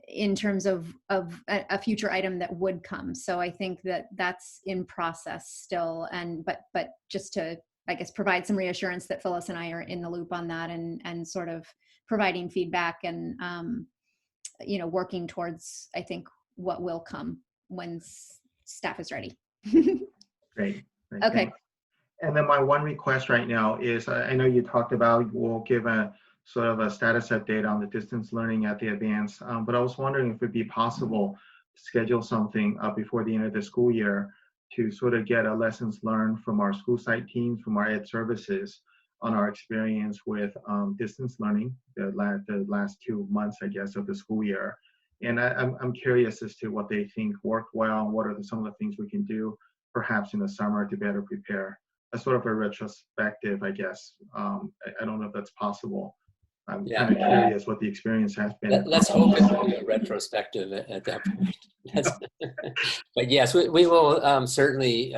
in terms of a future item that would come. So I think that that's in process still, but just to, I guess, provide some reassurance that Phyllis and I are in the loop on that and sort of providing feedback and working towards, I think, what will come when staff is ready. Great. Okay. Thanks. And then my one request right now is, I know you talked about we'll give a sort of a status update on the distance learning at the advance, but I was wondering if it'd be possible to schedule something before the end of the school year to sort of get a lessons learned from our school site teams, from our ed services on our experience with distance learning the last 2 months, I guess, of the school year. And I'm curious as to what they think worked well and what are some of the things we can do perhaps in the summer to better prepare. A sort of a retrospective, I guess. I don't know if that's possible. I'm kind of curious what the experience has been. Let's hope it will be a retrospective at that point. But yes, we will certainly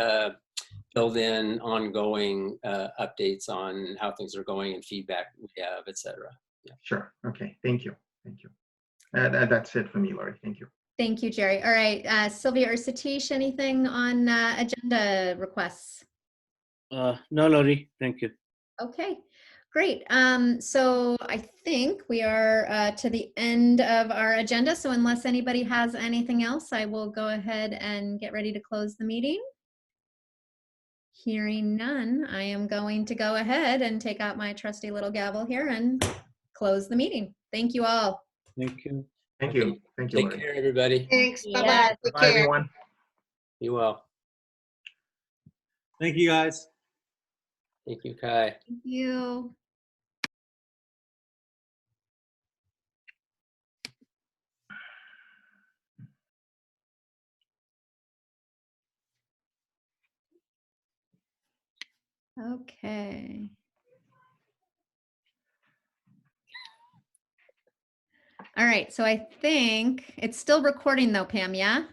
build in ongoing updates on how things are going and feedback we have, et cetera. Yeah. Sure. Okay. Thank you. Thank you. That's it for me, Lori. Thank you. Thank you, Jerry. All right, Sylvia or Satish, anything on agenda requests? No, Lori, thank you. Okay, Great. So I think we are to the end of our agenda. So unless anybody has anything else, I will go ahead and get ready to close the meeting. Hearing none, I am going to go ahead and take out my trusty little gavel here and close the meeting. Thank you all. Thank you. Thank you. Thank you, Take Lori. care, everybody. Thanks. Bye-bye. Yes. Take Bye, care. everyone. Be well. Thank you, guys. Thank you, Kai. Thank you. Okay. All right, so I think it's still recording though, Pam, yeah?